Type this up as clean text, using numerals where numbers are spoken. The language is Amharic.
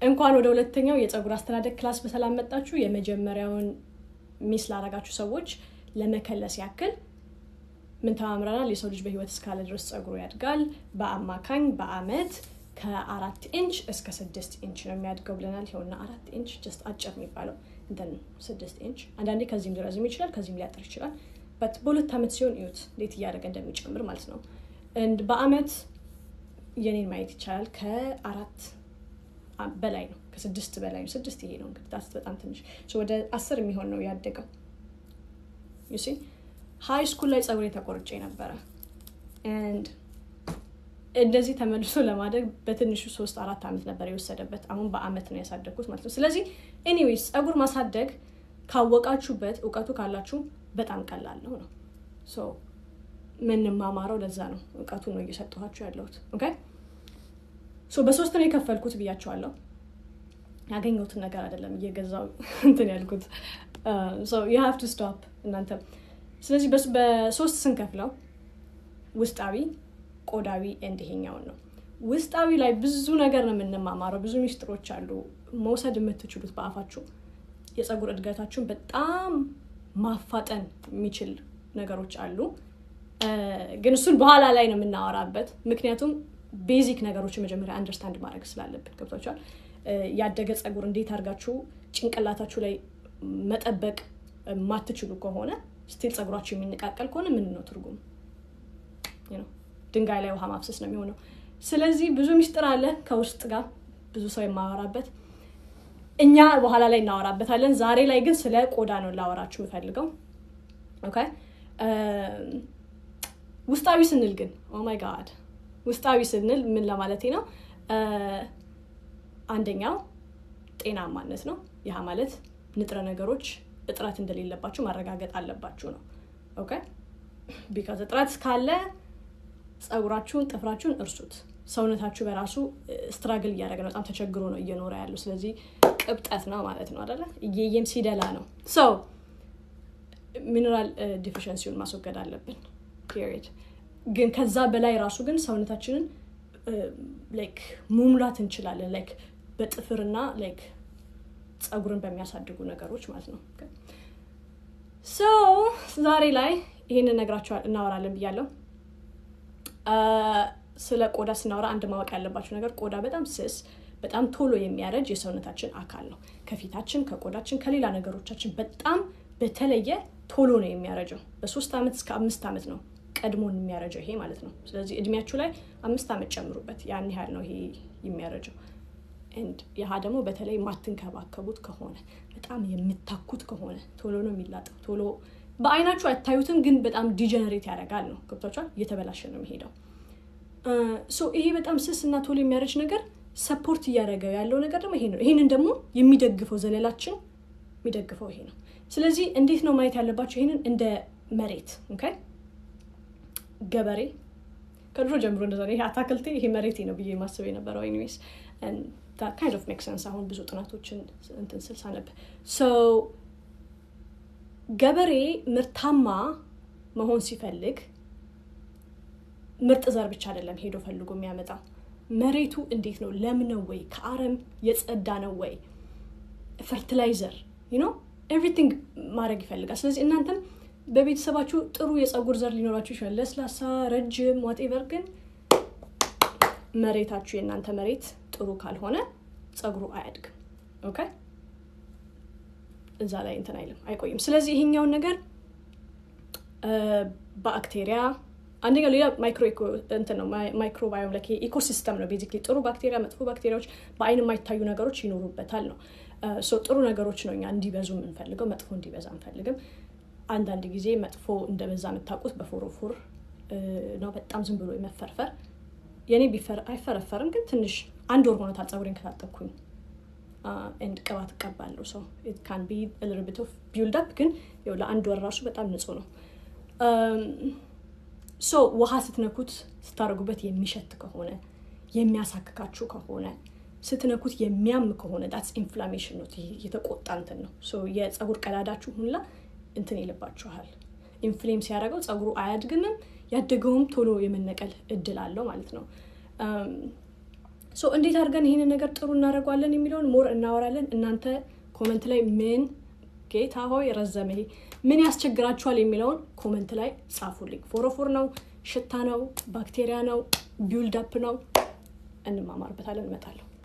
እንኳን ወደ ሁለተኛው የፀጉር አስተዳደግ ክላስ በሰላም መጣችሁ የመጀመሪያውን ሚስ ላረጋችሁ ሰዎች ለመከለስ ያክል ምን ተማምረናል የሰው ልጅ በህይወት እስካለ ድረስ ፀጉሩ ያድጋል በአማካኝ በአመት ከ4 ኢንች እስከ 6 ኢንች ነው የሚያድገው ብለናል ይሄውና 4 ኢንች just አጭር የሚባለው then 6 ኢንች አንዳንዴ ከዚህም ሊረዝም ይችላል ከዚህም ሊያጥር ይችላል but በሁለት አመት ሲሆን እዩት እንዴት ያደረገ እንደሚጨምር ማለት ነው and በአመት የኔን ማየት ይቻላል ከ4 በላይ ነው ከ6 በላይ ነው 6 ይሄ ነው እንግዲህ ታስ በጣም ትንሽ ወደ 10 የሚሆን ነው ያደገው you see high school ላይ ፀጉሬ ተቆርጬ ነበር and እንደዚህ ተመልሶ ለማደግ በትንሹ 3-4 አመት ነበር የወሰደበት አሁን በአመት ነው ያሳደግኩት ማለት ነው ስለዚህ anyways ፀጉር ማሳደግ ካወቃችሁበት ዕውቀቱ ካላችሁ በጣም ቀላል ነው so ምንም ማማረው ለዛ ነው ዕውቀቱ ነው እየሰጠኋችሁ ያለሁት okay so በሶስት ነው የከፈልኩት ብያችኋለሁ ያገኘሁት ነገር አይደለም እየገዛው እንትን ያልኩት so you have to stop እናንተ ስለዚህ በሶስት ስንከፍለው ውስጣዊ ቆዳዊ እንዲሄኛው ነው ውስጣዊ ላይ ብዙ ነገር ነው የምንማማረው ብዙ ሚስጥሮች አሉ መውሰድ የምትችሉት በአፋችሁ የፀጉር እድገታችሁን በጣም ማፋጠን የሚችል ነገሮች አሉ ግን እሱን በኋላ ላይ ነው የምናወራበት ምክንያቱም ቤዚክ ነገሮች መጀመሪያ አንደርስታንድ ማድረግ ስላለብን ገብታችኋል ያደገ ፀጉር እንዴት አርጋችሁ ጭንቅላታችሁ ላይ መጠበቅ ማትችሉ ከሆነ ስቲል ፀጉራችሁ የሚነቃቀል ከሆነ ምን ነው ትርጉም you know ድንጋይ ላይ ውሃ ማፍሰስ ነው የሚሆነው ስለዚህ ብዙ ሚስጥር አለ ከውስጥ ጋር ብዙ ሰው የማወራበት እኛ በኋላ ላይ እናወራበታለን ዛሬ ላይ ግን ስለ ቆዳ ነው ላወራችሁ የምፈልገው ኦኬ ውስጣዊ ስንል ግን ኦ ማይ ጋድ ውስጣዊ ስንል ምን ለማለቴ ነው አንደኛው ጤናማነት ነው ያ ማለት ንጥረ ነገሮች እጥረት እንደሌለባችሁ ማረጋገጥ አለባችሁ ነው ኦኬ because እጥረት ካለ ፀጉራችሁን ጥፍራችሁን እርሱት ሰውነታችሁ በራሱ ስትራግል እያደረገ ነው በጣም ተቸግሮ ነው እየኖረ ያለው ስለዚህ ቅብጠት ነው ማለት ነው አይደለ እየየም ሲደላ ነው so ሚነራል ዲፊሸንሲውን ማስወገድ አለብን period ግን ከዛ በላይ ራሱ ግን ሰውነታችንን like ሙሙላት እንችላለን like በጥፍርና like ፀጉርን በሚያሳድጉ ነገሮች ማለት ነው so ዛሬ ላይ ይሄንን ነግራችኋል እናወራለን ብያለሁ ስለ ቆዳ ስናወራ አንድ ማወቅ ያለባችሁ ነገር ቆዳ በጣም ስስ በጣም ቶሎ የሚያረጅ የሰውነታችን አካል ነው ከፊታችን ከቆዳችን ከሌላ ነገሮቻችን በጣም በተለየ ቶሎ ነው የሚያረጀው በ3 አመት እስከ 5 አመት ነው ቀድሞን የሚያረጀው ይሄ ማለት ነው ስለዚህ እድሜያችሁ ላይ 5 አመት ጨምሩበት ያን ያህል ነው ይሄ የሚያረጀው and ያ ደግሞ በተለይ ማትንከባከቡት ከሆነ በጣም የምታኩት ከሆነ ቶሎ ነው የሚላጠው ቶሎ በአይናችሁ አታዩትም ግን በጣም ዲጀነሬት ያደርጋል ነው ገብታችኋል እየተበላሸ ነው የሚሄደው so ይሄ በጣም ስስና ቶሎ የሚያረጅ ነገር ሰፖርት እያደረገው ያለው ነገር ደግሞ ይሄ ነው ይሄንን ደግሞ የሚደግፈው ዘለላችን የሚደግፈው ይሄ ነው ስለዚህ እንዴት ነው ማየት ያለባችሁ ይሄንን እንደ መሬት ኦኬ ገበሬ ከድሮ ጀምሮ እንደዛ ነው ይሄ አታክልቴ ይሄ መሬቴ ነው ብዬ ማሰብ የነበረው anyways and that kind of makes sense አሁን ብዙ ጥናቶችን እንትን ስልሳነብ so ገበሬ ምርታማ መሆን ሲፈልግ ምርጥ ዘር ብቻ አይደለም ሄዶ ፈልጎ የሚያመጣው መሬቱ እንዴት ነው ለም ነው ወይ ከአረም የጸዳ ነው ወይ ፈርቲላይዘር you know everything ማድረግ ይፈልጋል ስለዚህ እናንተም በቤተሰባችሁ ጥሩ የፀጉር ዘር ሊኖራችሁ ይችላል ለስላሳ ረጅም whatever ግን መሬታችሁ የእናንተ መሬት ጥሩ ካልሆነ ፀጉሩ አያድግም ኦኬ እዛ ላይ እንትን አይልም አይቆይም ስለዚህ ይሄኛው ነገር ባክቴሪያ አንደኛው ሌላ እንትን ነው ማይክሮባዮም like ኢኮሲስተም ነው basically ጥሩ ባክቴሪያ መጥፎ ባክቴሪያዎች በአይን የማይታዩ ነገሮች ይኖሩበታል ነው so ጥሩ ነገሮች ነው እኛ እንዲበዙ እንፈልገው መጥፎ እንዲበዛ እንፈልግም አንዳንድ ጊዜ መጥፎ እንደበዛ መታቆት በፎሮፎር ነው በጣም ዝም ብሎ የመፈርፈር የኔ ቢፈር አይፈረፈርም ግን ትንሽ አንድ ወር ሆኖ ታጸጉሬን ከታጠብኩኝ and ቅባት ቀባለሁ so it can be a little bit of build up ግን ያው ለአንድ ወር ራሱ በጣም ንጹህ ነው so ውሃ ስትነኩት ስታረጉበት የሚሸት ከሆነ የሚያሳክካችሁ ከሆነ ስትነኩት የሚያም ከሆነ that's inflammation ነው የተቆጣ እንትን ነው so የፀጉር ቀዳዳችሁ ሁላ እንትን ይልባችኋል ኢንፍሌም ሲያደርገው ፀጉሩ አያድግም ያደገውም ቶሎ የመነቀል እድል አለው ማለት ነው ሶ እንዴት አድርገን ይሄንን ነገር ጥሩ እናደርጋለን የሚለውን ሞር እናወራለን እናንተ ኮሜንት ላይ ምን ጌታ ሆይ ረዘመ ምን ያስቸግራችኋል የሚለውን ኮሜንት ላይ ጻፉልኝ ፎሮፎር ነው ሽታ ነው ባክቴሪያ ነው ቢልድ አፕ ነው እንማማርበታለን እመጣለሁ